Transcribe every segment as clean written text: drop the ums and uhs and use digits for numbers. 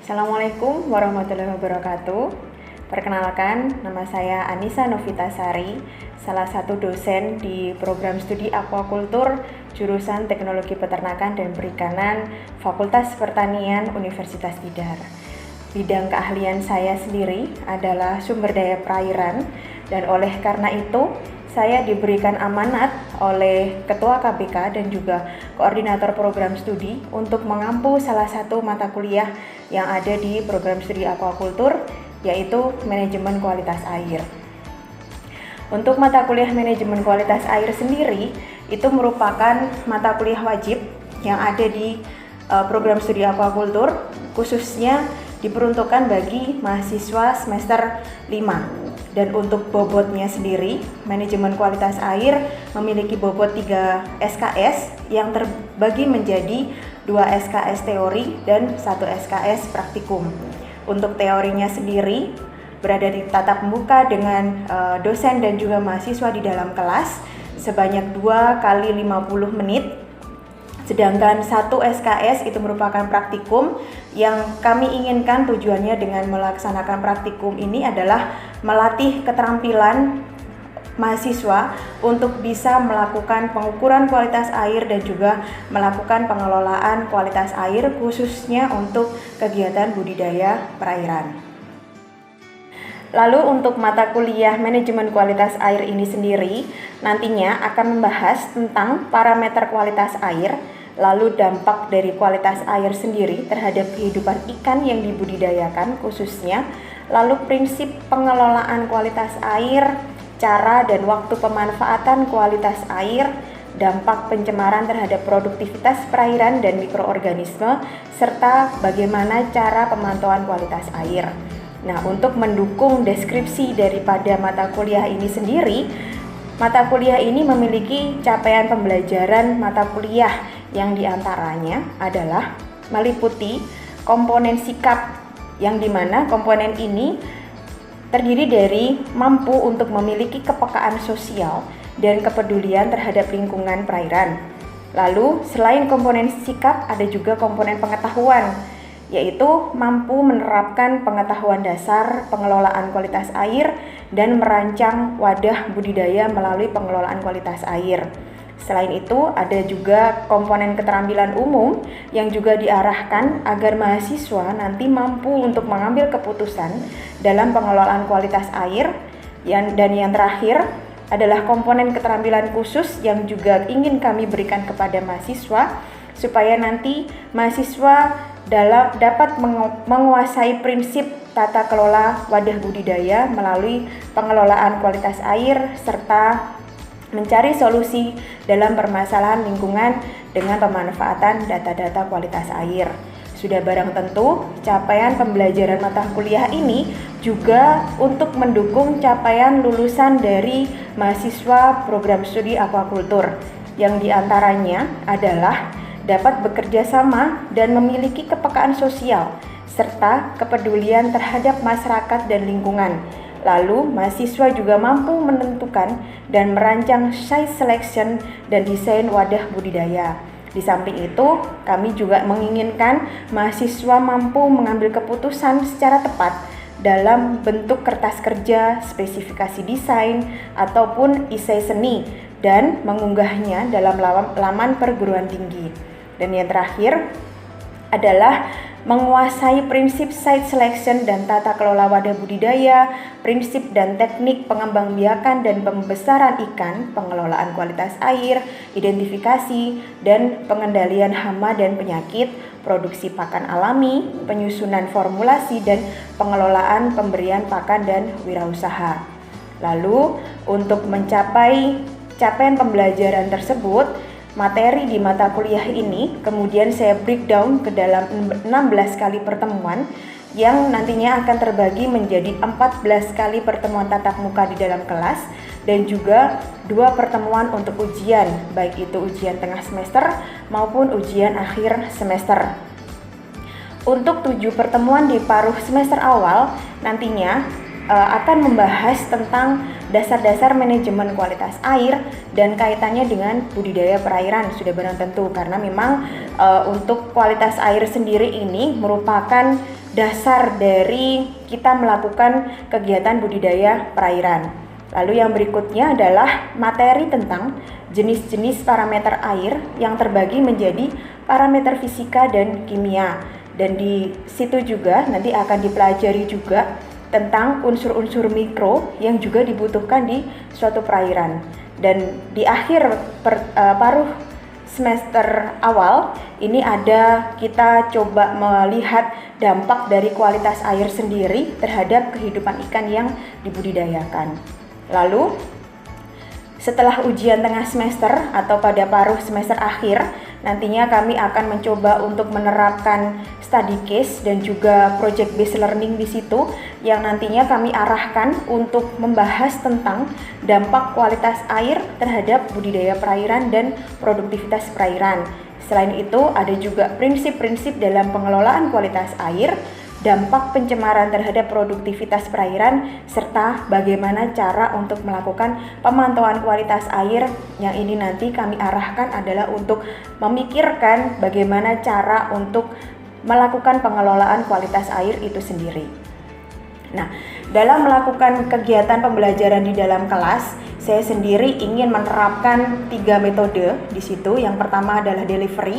Assalamualaikum warahmatullahi wabarakatuh. Perkenalkan, nama saya Anissa Novitasari, salah satu dosen di program studi Aquaculture jurusan Teknologi Peternakan dan Perikanan Fakultas Pertanian Universitas Tidar. Bidang keahlian saya sendiri adalah sumber daya perairan, dan oleh karena itu saya diberikan amanat oleh Ketua KBK dan juga Koordinator Program Studi untuk mengampu salah satu mata kuliah yang ada di program studi Aquaculture, yaitu Manajemen Kualitas Air. Untuk mata kuliah Manajemen Kualitas Air sendiri, itu merupakan mata kuliah wajib yang ada di program studi Aquaculture, khususnya diperuntukkan bagi mahasiswa semester 5. Dan untuk bobotnya sendiri, manajemen kualitas air memiliki bobot 3 SKS yang terbagi menjadi 2 SKS teori dan 1 SKS praktikum. Untuk teorinya sendiri berada di tatap muka dengan dosen dan juga mahasiswa di dalam kelas sebanyak 2 kali 50 menit. Sedangkan 1 SKS itu merupakan praktikum yang kami inginkan tujuannya dengan melaksanakan praktikum ini adalah melatih keterampilan mahasiswa untuk bisa melakukan pengukuran kualitas air dan juga melakukan pengelolaan kualitas air khususnya untuk kegiatan budidaya perairan. Lalu untuk mata kuliah Manajemen Kualitas Air ini sendiri nantinya akan membahas tentang parameter kualitas air, lalu dampak dari kualitas air sendiri terhadap kehidupan ikan yang dibudidayakan khususnya, lalu prinsip pengelolaan kualitas air, cara dan waktu pemanfaatan kualitas air, dampak pencemaran terhadap produktivitas perairan dan mikroorganisme, serta bagaimana cara pemantauan kualitas air. Nah, untuk mendukung deskripsi daripada mata kuliah ini sendiri, mata kuliah ini memiliki capaian pembelajaran mata kuliah yang diantaranya adalah meliputi komponen sikap, yang dimana komponen ini terdiri dari mampu untuk memiliki kepekaan sosial dan kepedulian terhadap lingkungan perairan. Lalu selain komponen sikap ada juga komponen pengetahuan, yaitu mampu menerapkan pengetahuan dasar pengelolaan kualitas air dan merancang wadah budidaya melalui pengelolaan kualitas air. Selain itu, ada juga komponen keterampilan umum yang juga diarahkan agar mahasiswa nanti mampu untuk mengambil keputusan dalam pengelolaan kualitas air. Dan yang terakhir adalah komponen keterampilan khusus yang juga ingin kami berikan kepada mahasiswa supaya nanti mahasiswa dapat menguasai prinsip tata kelola wadah budidaya melalui pengelolaan kualitas air serta mencari solusi dalam permasalahan lingkungan dengan pemanfaatan data-data kualitas air. Sudah barang tentu, capaian pembelajaran mata kuliah ini juga untuk mendukung capaian lulusan dari mahasiswa program studi Aquaculture, yang diantaranya adalah dapat bekerja sama dan memiliki kepekaan sosial serta kepedulian terhadap masyarakat dan lingkungan. Lalu, mahasiswa juga mampu menentukan dan merancang site selection dan desain wadah budidaya. Di samping itu, kami juga menginginkan mahasiswa mampu mengambil keputusan secara tepat dalam bentuk kertas kerja, spesifikasi desain, ataupun esai seni dan mengunggahnya dalam laman perguruan tinggi. Dan yang terakhir adalah menguasai prinsip site selection dan tata kelola wadah budidaya, prinsip dan teknik pengembangbiakan dan pembesaran ikan, pengelolaan kualitas air, identifikasi dan pengendalian hama dan penyakit, produksi pakan alami, penyusunan formulasi dan pengelolaan pemberian pakan dan wirausaha. Lalu, untuk mencapai capaian pembelajaran tersebut, materi di mata kuliah ini kemudian saya breakdown ke dalam 16 kali pertemuan yang nantinya akan terbagi menjadi 14 kali pertemuan tatap muka di dalam kelas dan juga 2 pertemuan untuk ujian, baik itu ujian tengah semester maupun ujian akhir semester. Untuk 7 pertemuan di paruh semester awal nantinya akan membahas tentang dasar-dasar manajemen kualitas air dan kaitannya dengan budidaya perairan. Sudah barang tentu karena memang untuk kualitas air sendiri ini merupakan dasar dari kita melakukan kegiatan budidaya perairan. Lalu yang berikutnya adalah materi tentang jenis-jenis parameter air yang terbagi menjadi parameter fisika dan kimia. Dan di situ juga nanti akan dipelajari juga tentang unsur-unsur mikro yang juga dibutuhkan di suatu perairan. Dan di akhir paruh semester awal ini ada kita coba melihat dampak dari kualitas air sendiri terhadap kehidupan ikan yang dibudidayakan. Lalu setelah ujian tengah semester atau pada paruh semester akhir, nantinya kami akan mencoba untuk menerapkan study case dan juga project based learning di situ yang nantinya kami arahkan untuk membahas tentang dampak kualitas air terhadap budidaya perairan dan produktivitas perairan. Selain itu, ada juga prinsip-prinsip dalam pengelolaan kualitas air, dampak pencemaran terhadap produktivitas perairan, serta bagaimana cara untuk melakukan pemantauan kualitas air yang ini nanti kami arahkan adalah untuk memikirkan bagaimana cara untuk melakukan pengelolaan kualitas air itu sendiri. Nah, dalam melakukan kegiatan pembelajaran di dalam kelas, saya sendiri ingin menerapkan 3 metode di situ. Yang pertama adalah delivery,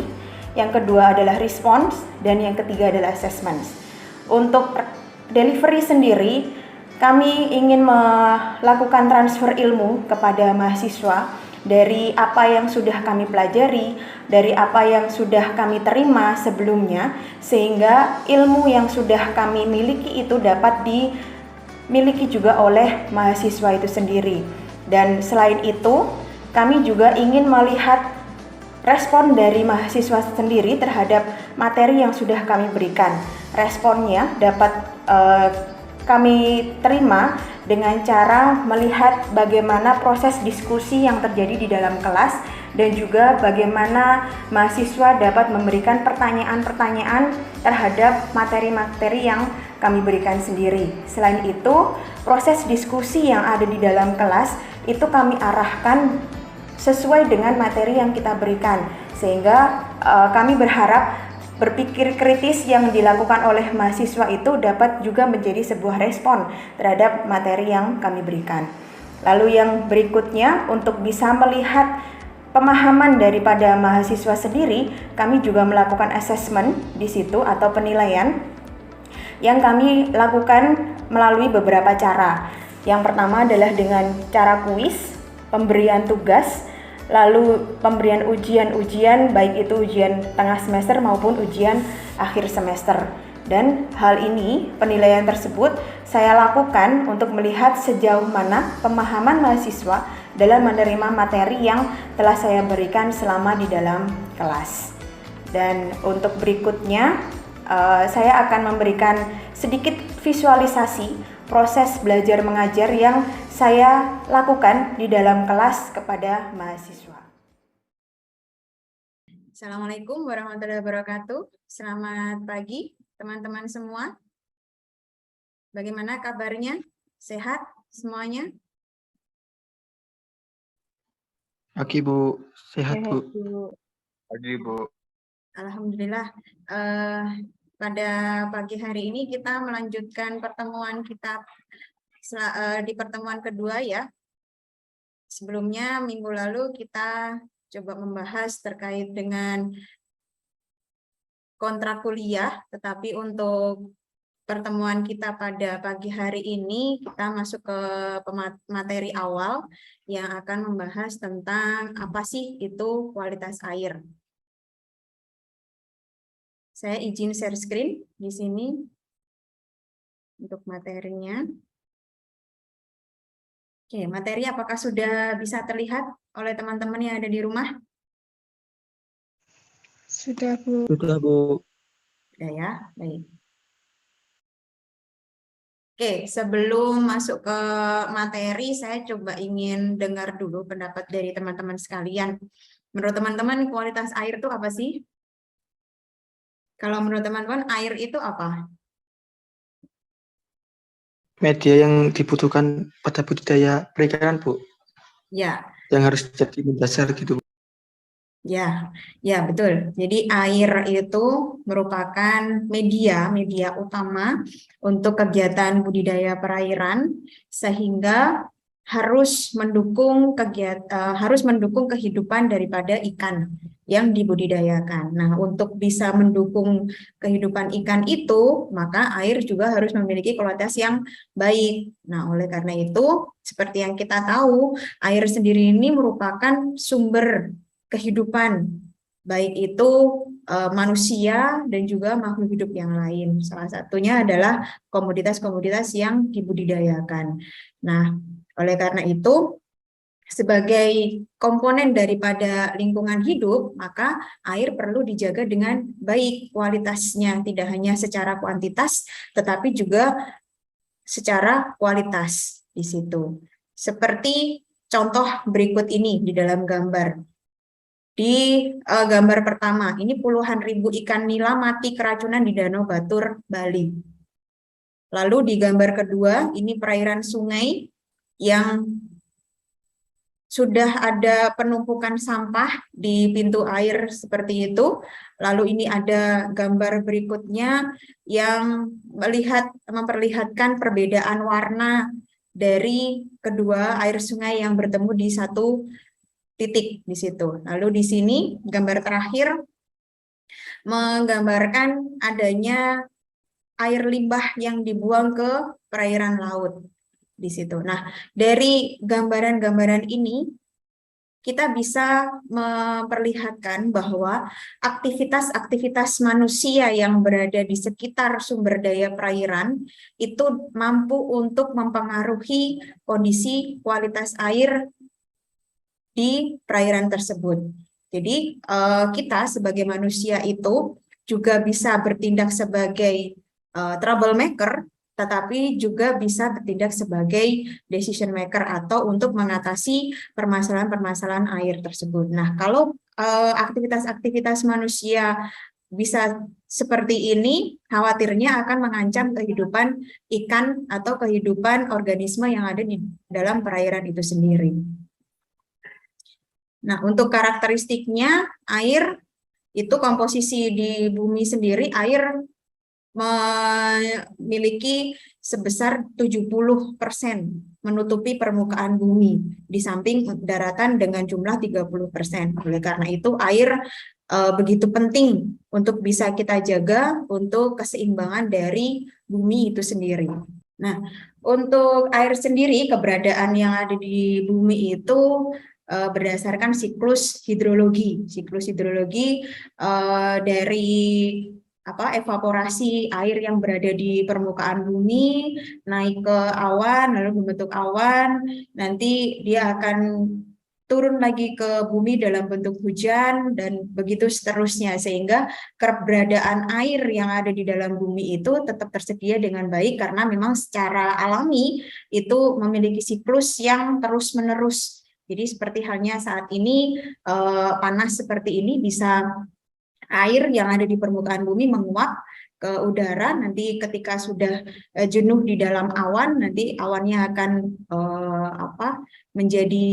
yang kedua adalah response, dan yang ketiga adalah assessment. Untuk delivery sendiri, kami ingin melakukan transfer ilmu kepada mahasiswa dari apa yang sudah kami pelajari, dari apa yang sudah kami terima sebelumnya, sehingga ilmu yang sudah kami miliki itu dapat dimiliki juga oleh mahasiswa itu sendiri. Dan selain itu, kami juga ingin melihat respon dari mahasiswa sendiri terhadap materi yang sudah kami berikan. Responnya dapat kami terima dengan cara melihat bagaimana proses diskusi yang terjadi di dalam kelas dan juga bagaimana mahasiswa dapat memberikan pertanyaan-pertanyaan terhadap materi-materi yang kami berikan sendiri. Selain itu, proses diskusi yang ada di dalam kelas itu kami arahkan sesuai dengan materi yang kita berikan, sehingga kami berharap berpikir kritis yang dilakukan oleh mahasiswa itu dapat juga menjadi sebuah respon terhadap materi yang kami berikan. Lalu yang berikutnya, untuk bisa melihat pemahaman daripada mahasiswa sendiri, kami juga melakukan assessment di situ atau penilaian yang kami lakukan melalui beberapa cara. Yang pertama adalah dengan cara kuis, pemberian tugas, lalu pemberian ujian-ujian, baik itu ujian tengah semester maupun ujian akhir semester. Dan hal ini, penilaian tersebut saya lakukan untuk melihat sejauh mana pemahaman mahasiswa dalam menerima materi yang telah saya berikan selama di dalam kelas. Dan untuk berikutnya, saya akan memberikan sedikit visualisasi proses belajar mengajar yang saya lakukan di dalam kelas kepada mahasiswa. Assalamualaikum warahmatullahi wabarakatuh. Selamat pagi teman-teman semua. Bagaimana kabarnya? Sehat semuanya? Oke Bu, sehat Bu. Pagi Bu. Alhamdulillah. Pada pagi hari ini kita melanjutkan pertemuan kita di pertemuan kedua ya. Sebelumnya minggu lalu kita coba membahas terkait dengan kontrak kuliah, tetapi untuk pertemuan kita pada pagi hari ini kita masuk ke materi awal yang akan membahas tentang apa sih itu kualitas air. Saya izin share screen di sini untuk materinya. Oke, materi apakah sudah bisa terlihat oleh teman-teman yang ada di rumah? Sudah Bu. Sudah Bu. Sudah ya, baik. Oke, sebelum masuk ke materi, saya coba ingin dengar dulu pendapat dari teman-teman sekalian. Menurut teman-teman, kualitas air itu apa sih? Kalau menurut teman-teman, air itu apa? Media yang dibutuhkan pada budidaya perikanan Bu. Ya. Yang harus jadi mendasar gitu. Ya, betul. Jadi air itu merupakan media utama untuk kegiatan budidaya perairan, sehingga harus mendukung kehidupan daripada ikan yang dibudidayakan. Nah, untuk bisa mendukung kehidupan ikan itu, maka air juga harus memiliki kualitas yang baik. Nah, oleh karena itu, seperti yang kita tahu, air sendiri ini merupakan sumber kehidupan, baik itu manusia dan juga makhluk hidup yang lain. Salah satunya adalah komoditas-komoditas yang dibudidayakan. Nah, oleh karena itu, sebagai komponen daripada lingkungan hidup, maka air perlu dijaga dengan baik kualitasnya, tidak hanya secara kuantitas, tetapi juga secara kualitas di situ. Seperti contoh berikut ini di dalam gambar. Di gambar pertama, ini puluhan ribu ikan nila mati keracunan di Danau Batur, Bali. Lalu di gambar kedua, ini perairan sungai yang sudah ada penumpukan sampah di pintu air seperti itu. Lalu ini ada gambar berikutnya yang memperlihatkan perbedaan warna dari kedua air sungai yang bertemu di satu titik di situ. Lalu di sini gambar terakhir menggambarkan adanya air limbah yang dibuang ke perairan laut di situ. Nah, dari gambaran-gambaran ini kita bisa memperlihatkan bahwa aktivitas-aktivitas manusia yang berada di sekitar sumber daya perairan itu mampu untuk mempengaruhi kondisi kualitas air di perairan tersebut. Jadi kita sebagai manusia itu juga bisa bertindak sebagai troublemaker, tetapi juga bisa bertindak sebagai decision maker atau untuk mengatasi permasalahan-permasalahan air tersebut. Nah, kalau aktivitas-aktivitas manusia bisa seperti ini, khawatirnya akan mengancam kehidupan ikan atau kehidupan organisme yang ada di dalam perairan itu sendiri. Nah, untuk karakteristiknya, air itu komposisi di bumi sendiri, air memiliki sebesar 70% menutupi permukaan bumi, di samping daratan dengan jumlah 30%. Oleh karena itu, air begitu penting untuk bisa kita jaga untuk keseimbangan dari bumi itu sendiri. Nah, untuk air sendiri, keberadaan yang ada di bumi itu berdasarkan siklus hidrologi. Siklus hidrologi dari evaporasi air yang berada di permukaan bumi naik ke awan, lalu membentuk awan, nanti dia akan turun lagi ke bumi dalam bentuk hujan, dan begitu seterusnya, sehingga keberadaan air yang ada di dalam bumi itu tetap tersedia dengan baik karena memang secara alami itu memiliki siklus yang terus-menerus. Jadi seperti halnya saat ini panas seperti ini, bisa air yang ada di permukaan bumi menguap ke udara, nanti ketika sudah jenuh di dalam awan, nanti awannya akan menjadi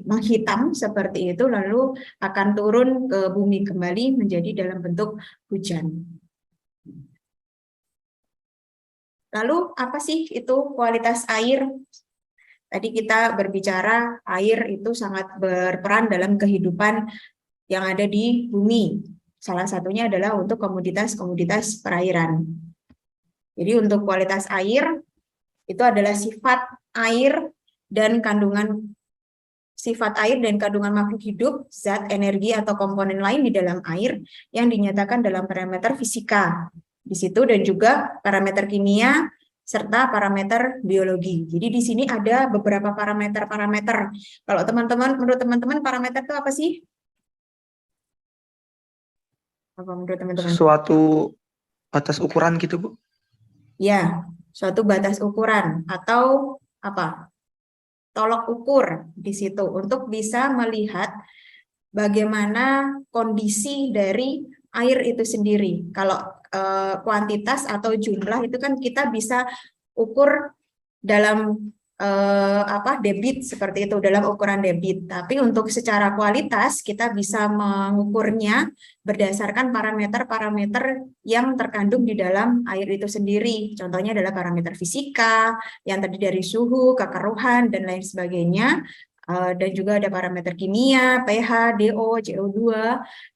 menghitam seperti itu, lalu akan turun ke bumi kembali menjadi dalam bentuk hujan. Lalu apa sih itu kualitas air? Tadi kita berbicara air itu sangat berperan dalam kehidupan yang ada di bumi. Salah satunya adalah untuk komoditas-komoditas perairan. Jadi untuk kualitas air, itu adalah sifat air dan kandungan makhluk hidup, zat, energi, atau komponen lain di dalam air yang dinyatakan dalam parameter fisika di situ, dan juga parameter kimia serta parameter biologi. Jadi di sini ada beberapa parameter-parameter. Kalau menurut teman-teman parameter itu apa sih? Apa menurut teman-teman? Suatu batas ukuran gitu, Bu? Ya, suatu batas ukuran atau apa? Tolok ukur di situ untuk bisa melihat bagaimana kondisi dari air itu sendiri. Kalau kuantitas atau jumlah itu kan kita bisa ukur dalam debit seperti itu dalam ukuran debit. Tapi untuk secara kualitas kita bisa mengukurnya berdasarkan parameter-parameter yang terkandung di dalam air itu sendiri. Contohnya adalah parameter fisika yang terdiri dari suhu, kekeruhan dan lain sebagainya. Dan juga ada parameter kimia, pH, DO, CO2,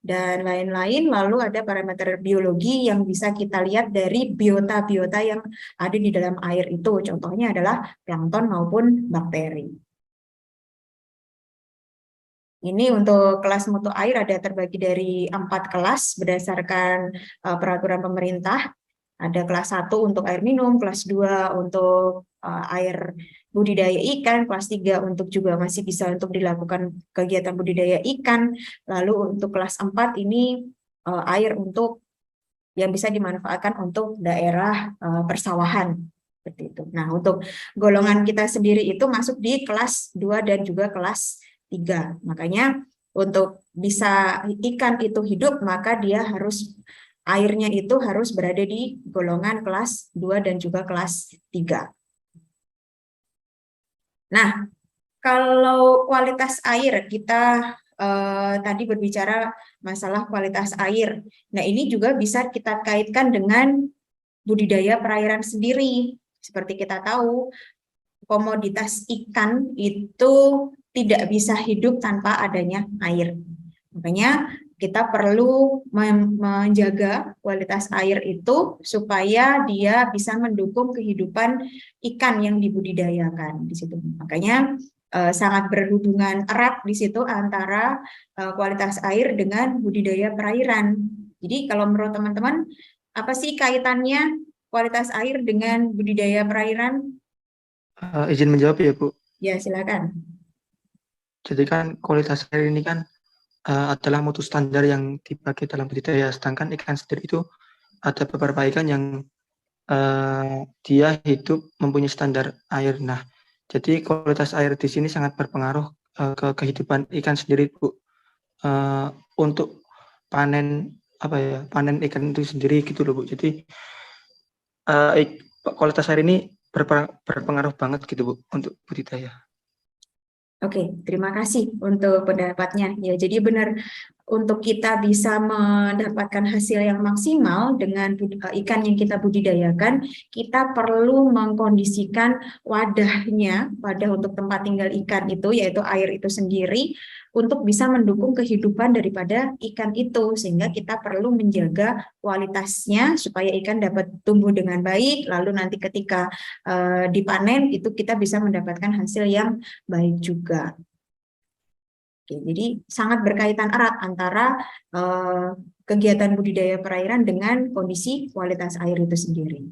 dan lain-lain. Lalu ada parameter biologi yang bisa kita lihat dari biota-biota yang ada di dalam air itu. Contohnya adalah plankton maupun bakteri. Ini untuk kelas mutu air ada terbagi dari 4 kelas berdasarkan peraturan pemerintah. Ada kelas 1 untuk air minum, kelas 2 untuk air budidaya ikan, kelas 3 untuk juga masih bisa untuk dilakukan kegiatan budidaya ikan. Lalu untuk kelas 4 ini air untuk yang bisa dimanfaatkan untuk daerah persawahan. Seperti itu. Nah, untuk golongan kita sendiri itu masuk di kelas 2 dan juga kelas 3. Makanya untuk bisa ikan itu hidup, maka dia harus airnya itu harus berada di golongan kelas 2 dan juga kelas 3. Nah, kalau kualitas air, kita tadi berbicara masalah kualitas air. Nah, ini juga bisa kita kaitkan dengan budidaya perairan sendiri. Seperti kita tahu, komoditas ikan itu tidak bisa hidup tanpa adanya air. Makanya kita perlu menjaga kualitas air itu supaya dia bisa mendukung kehidupan ikan yang dibudidayakan di situ. Makanya sangat berhubungan erat di situ antara kualitas air dengan budidaya perairan. Jadi kalau menurut teman-teman, apa sih kaitannya kualitas air dengan budidaya perairan? Izin menjawab ya Bu. Ya, silakan. Jadi kan kualitas air ini kan adalah mutu standar yang dipakai dalam budidaya, sedangkan ikan sendiri itu ada beberapa ikan yang dia hidup mempunyai standar air. Nah, jadi kualitas air di sini sangat berpengaruh ke kehidupan ikan sendiri Bu. Untuk panen panen ikan itu sendiri gitu loh Bu. Jadi kualitas air ini berpengaruh banget gitu Bu untuk budidaya. Oke, terima kasih untuk pendapatnya. Ya, jadi benar untuk kita bisa mendapatkan hasil yang maksimal dengan ikan yang kita budidayakan, kita perlu mengkondisikan wadah untuk tempat tinggal ikan itu, yaitu air itu sendiri, untuk bisa mendukung kehidupan daripada ikan itu, sehingga kita perlu menjaga kualitasnya supaya ikan dapat tumbuh dengan baik, lalu nanti ketika dipanen itu kita bisa mendapatkan hasil yang baik juga. Oke, jadi sangat berkaitan erat antara kegiatan budidaya perairan dengan kondisi kualitas air itu sendiri.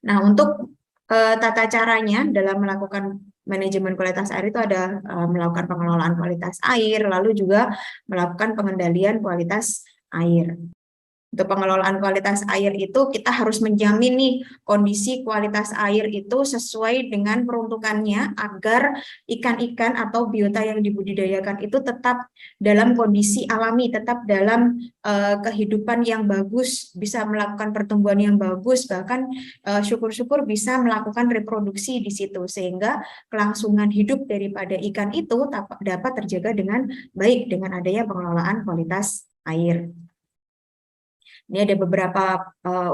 Nah, untuk tata caranya dalam melakukan manajemen kualitas air itu ada melakukan pengelolaan kualitas air, lalu juga melakukan pengendalian kualitas air. Untuk pengelolaan kualitas air itu kita harus menjamin nih kondisi kualitas air itu sesuai dengan peruntukannya agar ikan-ikan atau biota yang dibudidayakan itu tetap dalam kondisi alami, tetap dalam kehidupan yang bagus, bisa melakukan pertumbuhan yang bagus, bahkan syukur-syukur bisa melakukan reproduksi di situ sehingga kelangsungan hidup daripada ikan itu dapat terjaga dengan baik dengan adanya pengelolaan kualitas air. Ini ada beberapa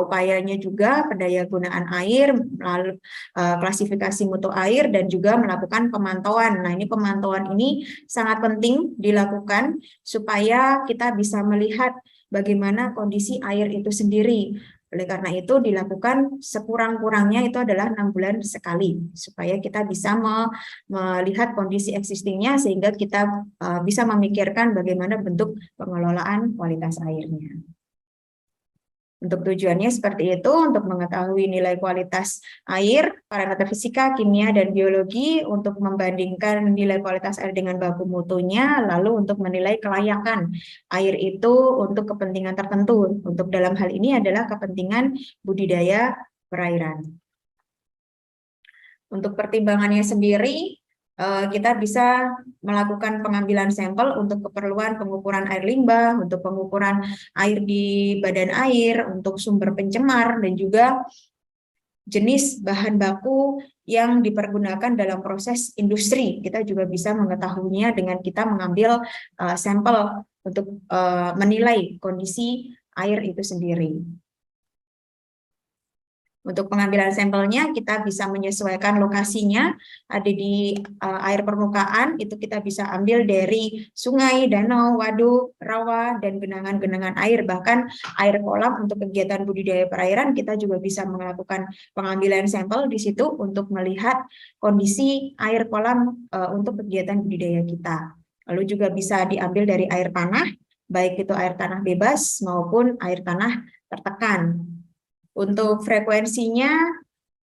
upayanya juga, pendayagunaan air, melalui klasifikasi mutu air, dan juga melakukan pemantauan. Nah, ini pemantauan ini sangat penting dilakukan supaya kita bisa melihat bagaimana kondisi air itu sendiri. Oleh karena itu dilakukan sekurang-kurangnya itu adalah 6 bulan sekali, supaya kita bisa melihat kondisi existingnya sehingga kita bisa memikirkan bagaimana bentuk pengelolaan kualitas airnya. Untuk tujuannya seperti itu, untuk mengetahui nilai kualitas air, parameter fisika, kimia, dan biologi, untuk membandingkan nilai kualitas air dengan baku mutunya, lalu untuk menilai kelayakan air itu untuk kepentingan tertentu. Untuk dalam hal ini adalah kepentingan budidaya perairan. Untuk pertimbangannya sendiri, kita bisa melakukan pengambilan sampel untuk keperluan pengukuran air limbah, untuk pengukuran air di badan air, untuk sumber pencemar, dan juga jenis bahan baku yang dipergunakan dalam proses industri. Kita juga bisa mengetahuinya dengan kita mengambil sampel untuk menilai kondisi air itu sendiri. Untuk pengambilan sampelnya, kita bisa menyesuaikan lokasinya, ada di air permukaan, itu kita bisa ambil dari sungai, danau, waduk, rawa, dan genangan-genangan air. Bahkan air kolam untuk kegiatan budidaya perairan, kita juga bisa melakukan pengambilan sampel di situ untuk melihat kondisi air kolam untuk kegiatan budidaya kita. Lalu juga bisa diambil dari air tanah, baik itu air tanah bebas maupun air tanah tertekan. Untuk frekuensinya,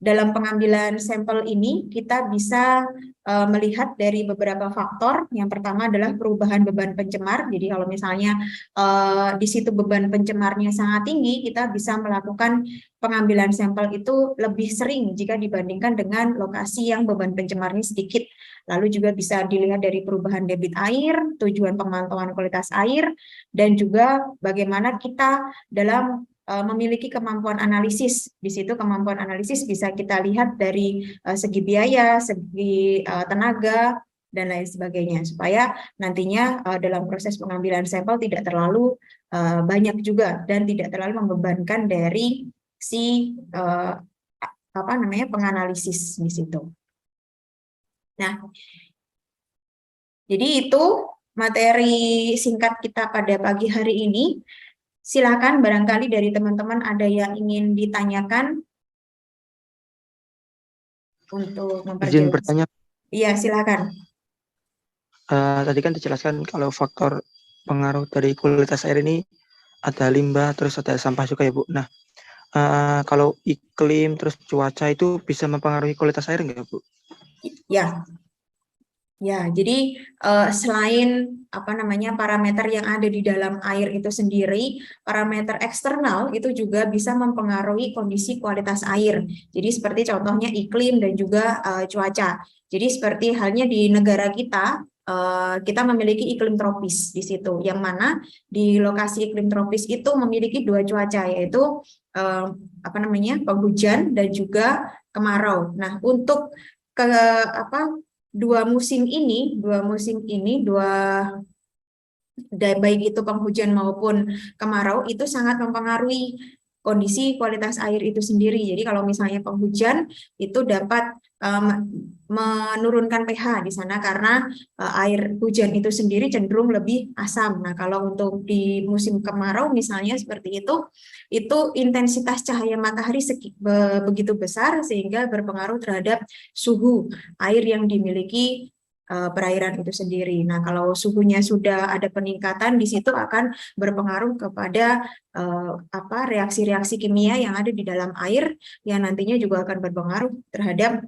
dalam pengambilan sampel ini kita bisa melihat dari beberapa faktor. Yang pertama adalah perubahan beban pencemar. Jadi kalau misalnya di situ beban pencemarnya sangat tinggi, kita bisa melakukan pengambilan sampel itu lebih sering jika dibandingkan dengan lokasi yang beban pencemarnya sedikit. Lalu juga bisa dilihat dari perubahan debit air, tujuan pemantauan kualitas air, dan juga bagaimana kita dalam memiliki kemampuan analisis. Di situ kemampuan analisis bisa kita lihat dari segi biaya, segi tenaga, dan lain sebagainya, supaya nantinya dalam proses pengambilan sampel tidak terlalu banyak juga dan tidak terlalu membebankan dari si penganalisis di situ. Nah, jadi itu materi singkat kita pada pagi hari ini. Silakan, barangkali dari teman-teman ada yang ingin ditanyakan untuk Izin memperjelas. bertanya, Iya, silakan. tadi kan dijelaskan kalau faktor pengaruh dari kualitas air ini ada limbah, terus ada sampah juga ya Bu. Nah, kalau iklim terus cuaca itu bisa mempengaruhi kualitas air nggak Bu? Ya, jadi selain parameter yang ada di dalam air itu sendiri, parameter eksternal itu juga bisa mempengaruhi kondisi kualitas air. Jadi seperti contohnya iklim dan juga cuaca. Jadi seperti halnya di negara kita, kita memiliki iklim tropis di situ, yang mana di lokasi iklim tropis itu memiliki dua cuaca, yaitu penghujan dan juga kemarau. Nah, untuk dua musim ini, baik itu penghujan maupun kemarau, itu sangat mempengaruhi kondisi kualitas air itu sendiri. Jadi kalau misalnya penghujan itu dapat menurunkan pH di sana karena air hujan itu sendiri cenderung lebih asam. Nah, kalau untuk di musim kemarau misalnya seperti itu intensitas cahaya matahari begitu besar sehingga berpengaruh terhadap suhu air yang dimiliki perairan itu sendiri. Nah, kalau suhunya sudah ada peningkatan, di situ akan berpengaruh kepada reaksi-reaksi kimia yang ada di dalam air yang nantinya juga akan berpengaruh terhadap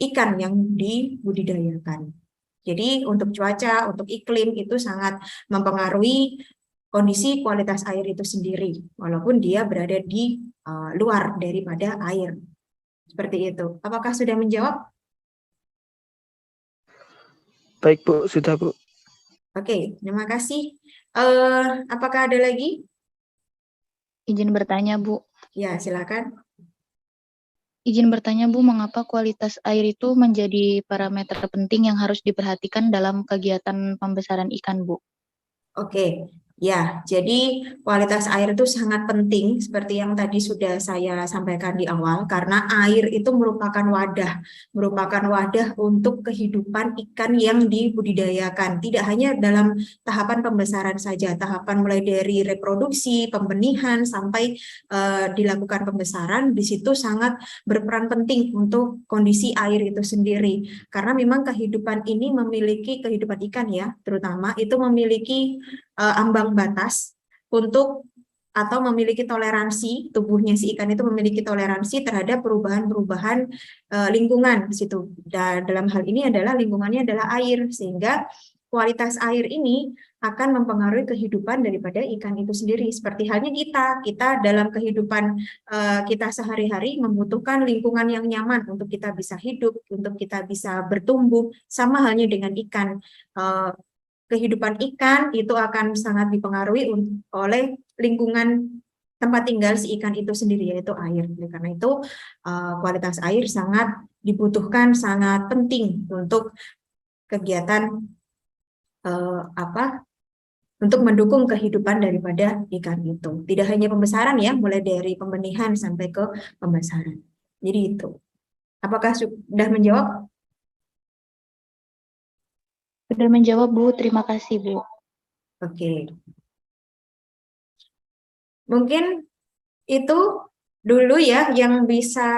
ikan yang dibudidayakan. Jadi untuk cuaca, untuk iklim itu sangat mempengaruhi kondisi kualitas air itu sendiri, walaupun dia berada di luar daripada air. Seperti itu. Apakah sudah menjawab? Baik Bu, sudah Bu. Oke, terima kasih. Apakah ada lagi? Izin bertanya, Bu. Ya, silakan. Izin bertanya, Bu, mengapa kualitas air itu menjadi parameter penting yang harus diperhatikan dalam kegiatan pembesaran ikan, Bu? Oke. Ya, jadi kualitas air itu sangat penting seperti yang tadi sudah saya sampaikan di awal, karena air itu merupakan wadah untuk kehidupan ikan yang dibudidayakan. Tidak hanya dalam tahapan pembesaran saja, tahapan mulai dari reproduksi, pembenihan sampai dilakukan pembesaran, di situ sangat berperan penting untuk kondisi air itu sendiri. Karena memang kehidupan ikan ya, terutama itu memiliki ambang batas untuk atau memiliki toleransi, tubuhnya si ikan itu memiliki toleransi terhadap perubahan-perubahan lingkungan di situ. Dan dalam hal ini adalah lingkungannya adalah air, sehingga kualitas air ini akan mempengaruhi kehidupan daripada ikan itu sendiri. Seperti halnya kita dalam kehidupan kita sehari-hari membutuhkan lingkungan yang nyaman untuk kita bisa hidup, untuk kita bisa bertumbuh. Sama halnya dengan ikan. Kehidupan ikan itu akan sangat dipengaruhi oleh lingkungan tempat tinggal si ikan itu sendiri, yaitu air. Oleh karena itu kualitas air sangat dibutuhkan, sangat penting untuk kegiatan untuk mendukung kehidupan daripada ikan itu. Tidak hanya pembesaran ya, mulai dari pembenihan sampai ke pembesaran. Jadi itu. Apakah sudah menjawab? Sudah menjawab, Bu. Terima kasih, Bu. Oke. Mungkin itu dulu ya yang bisa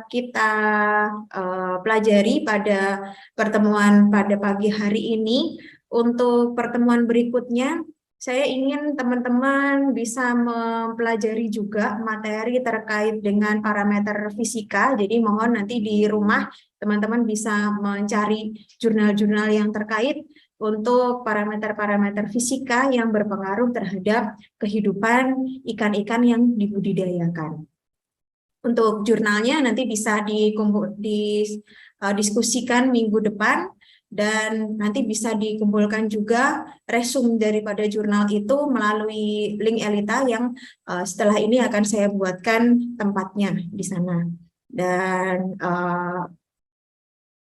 kita pelajari pada pertemuan pada pagi hari ini. Untuk pertemuan berikutnya, saya ingin teman-teman bisa mempelajari juga materi terkait dengan parameter fisika. Jadi mohon nanti di rumah teman-teman bisa mencari jurnal-jurnal yang terkait untuk parameter-parameter fisika yang berpengaruh terhadap kehidupan ikan-ikan yang dibudidayakan. Untuk jurnalnya nanti bisa didiskusikan minggu depan, dan nanti bisa dikumpulkan juga resume daripada jurnal itu melalui link Elita yang setelah ini akan saya buatkan tempatnya di sana. Dan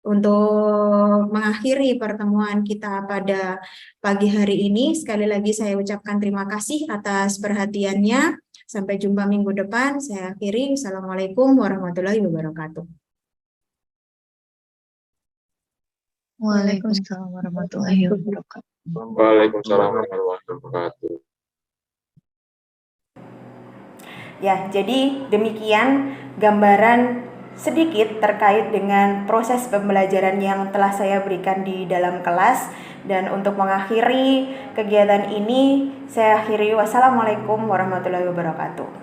untuk mengakhiri pertemuan kita pada pagi hari ini, sekali lagi saya ucapkan terima kasih atas perhatiannya. Sampai jumpa minggu depan. Saya akhiri. Assalamualaikum warahmatullahi wabarakatuh. Waalaikumsalam warahmatullahi wabarakatuh. Waalaikumsalam warahmatullahi wabarakatuh. Ya, jadi demikian gambaran sedikit terkait dengan proses pembelajaran yang telah saya berikan di dalam kelas. Dan untuk mengakhiri kegiatan ini, saya akhiri. Wassalamualaikum warahmatullahi wabarakatuh.